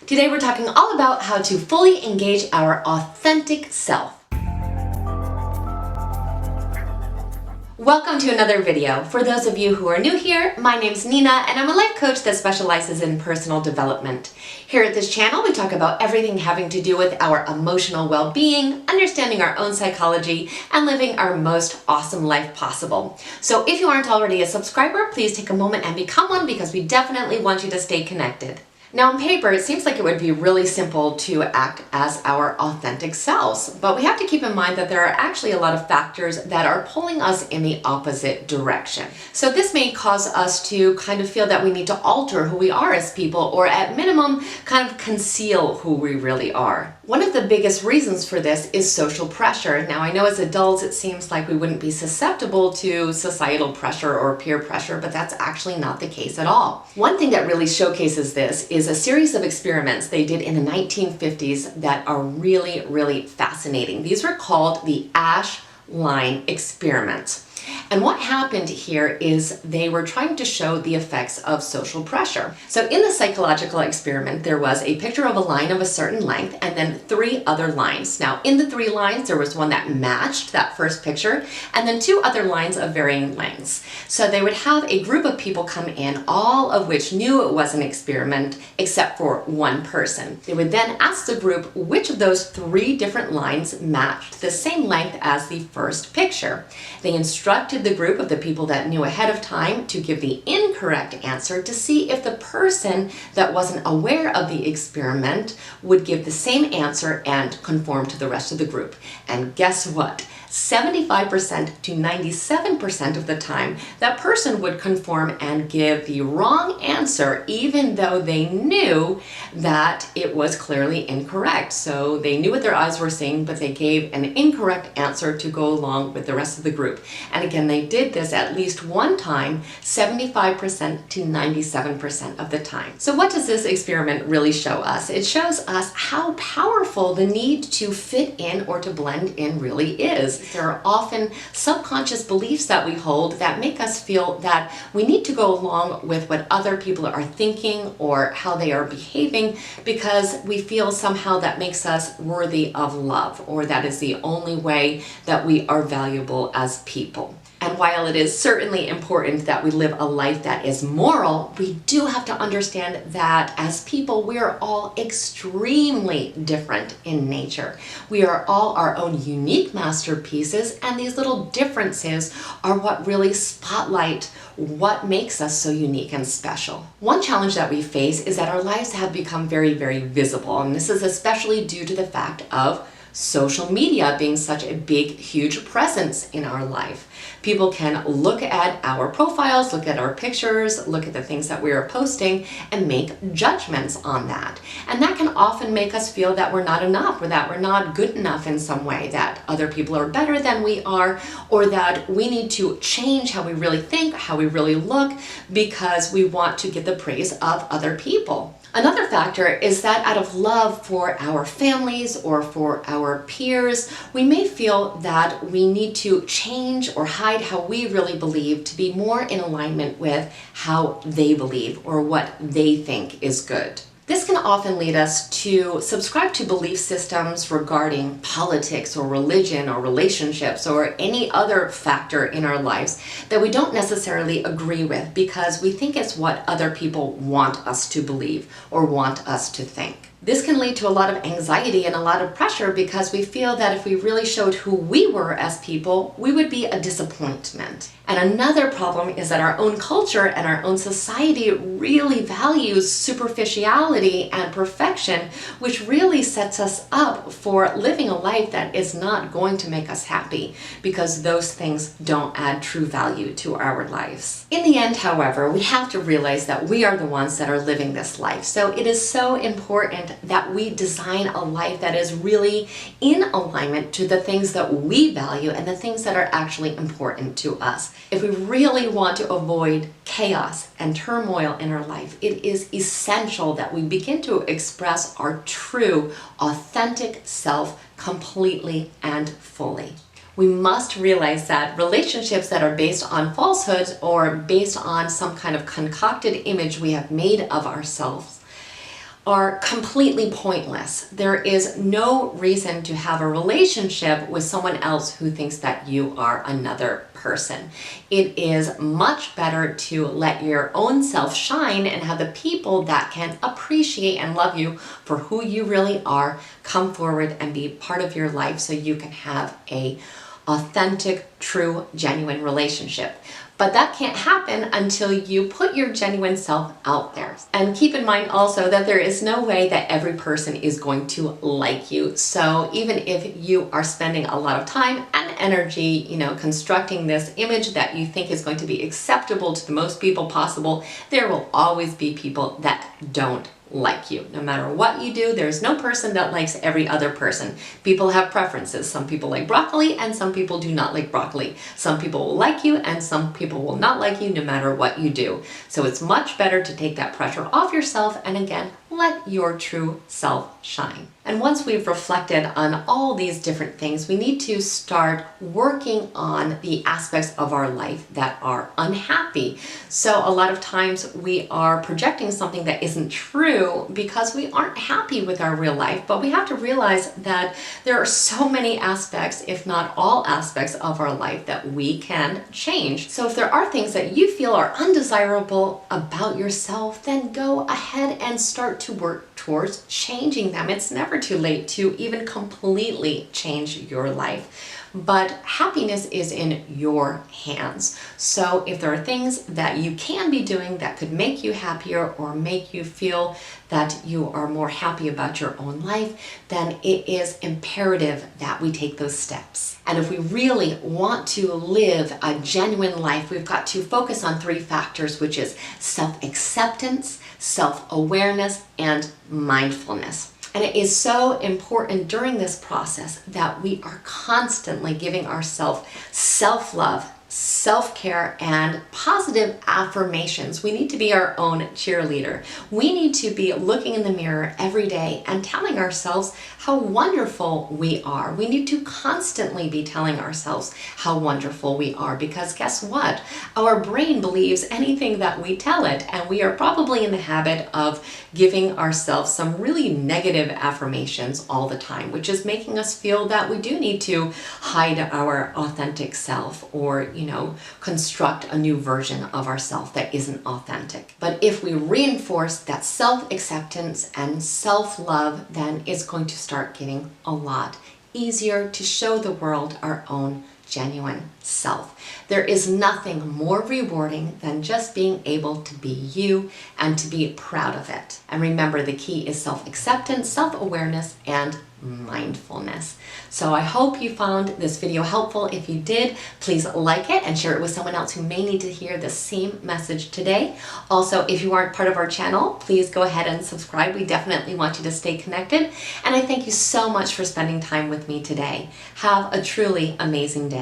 Today we're talking all about how to fully engage our authentic self. Welcome to another video. For those of you who are new here, my name's Nena and I'm a life coach that specializes in personal development. Here at this channel, we talk about everything having to do with our emotional well-being, understanding our own psychology, and living our most awesome life possible. So if you aren't already a subscriber, please take a moment and become one because we definitely want you to stay connected. Now on paper, it seems like it would be really simple to act as our authentic selves, but we have to keep in mind that there are actually a lot of factors that are pulling us in the opposite direction. So this may cause us to kind of feel that we need to alter who we are as people, or at minimum, kind of conceal who we really are. One of the biggest reasons for this is social pressure. Now I know as adults it seems like we wouldn't be susceptible to societal pressure or peer pressure, but that's actually not the case at all. One thing that really showcases this is a series of experiments they did in the 1950s that are really, really fascinating. These were called the ash line experiments. And what happened here is they were trying to show the effects of social pressure. So in the psychological experiment, there was a picture of a line of a certain length and then 3 other lines. Now in the 3 lines, there was one that matched that first picture and then 2 other lines of varying lengths. So they would have a group of people come in, all of which knew it was an experiment except for one person. They would then ask the group which of those 3 different lines matched the same length as the first picture. They instructed the group of the people that knew ahead of time to give the incorrect answer to see if the person that wasn't aware of the experiment would give the same answer and conform to the rest of the group. And guess what? 75% to 97% of the time, that person would conform and give the wrong answer even though they knew that it was clearly incorrect. So they knew what their eyes were seeing, but they gave an incorrect answer to go along with the rest of the group. And again, they did this at least one time, 75% to 97% of the time. So what does this experiment really show us? It shows us how powerful the need to fit in or to blend in really is. There are often subconscious beliefs that we hold that make us feel that we need to go along with what other people are thinking or how they are behaving because we feel somehow that makes us worthy of love, or that is the only way that we are valuable as people. And while it is certainly important that we live a life that is moral, we do have to understand that as people, we are all extremely different in nature. We are all our own unique masterpieces, and these little differences are what really spotlight what makes us so unique and special. One challenge that we face is that our lives have become very, very visible, and this is especially due to the fact of social media being such a big, huge presence in our life. People can look at our profiles, look at our pictures, look at the things that we are posting, and make judgments on that. And that can often make us feel that we're not enough, or that we're not good enough in some way, that other people are better than we are, or that we need to change how we really think, how we really look, because we want to get the praise of other people. Another factor is that out of love for our families or for our peers, we may feel that we need to change or hide how we really believe to be more in alignment with how they believe or what they think is good. This can often lead us to subscribe to belief systems regarding politics or religion or relationships or any other factor in our lives that we don't necessarily agree with because we think it's what other people want us to believe or want us to think. This can lead to a lot of anxiety and a lot of pressure because we feel that if we really showed who we were as people, we would be a disappointment. And another problem is that our own culture and our own society really values superficiality and perfection, which really sets us up for living a life that is not going to make us happy because those things don't add true value to our lives. In the end, however, we have to realize that we are the ones that are living this life. So it is so important that we design a life that is really in alignment to the things that we value and the things that are actually important to us. If we really want to avoid chaos and turmoil in our life, it is essential that we begin to express our true, authentic self completely and fully. We must realize that relationships that are based on falsehoods or based on some kind of concocted image we have made of ourselves are completely pointless. There is no reason to have a relationship with someone else who thinks that you are another person. It is much better to let your own self shine and have the people that can appreciate and love you for who you really are come forward and be part of your life so you can have a authentic, true, genuine relationship. But that can't happen until you put your genuine self out there. And keep in mind also that there is no way that every person is going to like you. So even if you are spending a lot of time and energy, constructing this image that you think is going to be acceptable to the most people possible, there will always be people that don't like you. No matter what you do, there's no person that likes every other person. People have preferences. Some people like broccoli and some people do not like broccoli. Some people will like you and some people will not like you no matter what you do. So it's much better to take that pressure off yourself and again, let your true self shine. And once we've reflected on all these different things, we need to start working on the aspects of our life that are unhappy. So a lot of times we are projecting something that isn't true because we aren't happy with our real life, but we have to realize that there are so many aspects, if not all aspects of our life that we can change. So if there are things that you feel are undesirable about yourself, then go ahead and start to work towards changing them. It's never too late to even completely change your life. But happiness is in your hands. So if there are things that you can be doing that could make you happier or make you feel that you are more happy about your own life, then it is imperative that we take those steps. And if we really want to live a genuine life, we've got to focus on 3 factors, which is self-acceptance, self-awareness, and mindfulness. And it is so important during this process that we are constantly giving ourselves self-love, self-care, and positive affirmations. We need to be our own cheerleader. We need to be looking in the mirror every day and telling ourselves how wonderful we are. We need to constantly be telling ourselves how wonderful we are because guess what? Our brain believes anything that we tell it, and we are probably in the habit of giving ourselves some really negative affirmations all the time, which is making us feel that we do need to hide our authentic self or construct a new version of ourselves that isn't authentic. But if we reinforce that self-acceptance and self-love, then it's going to start getting a lot easier to show the world our own genuine self. There is nothing more rewarding than just being able to be you and to be proud of it. And remember, the key is self-acceptance, self-awareness, and mindfulness. So I hope you found this video helpful. If you did, please like it and share it with someone else who may need to hear the same message today. Also, if you aren't part of our channel, please go ahead and subscribe. We definitely want you to stay connected. And I thank you so much for spending time with me today. Have a truly amazing day.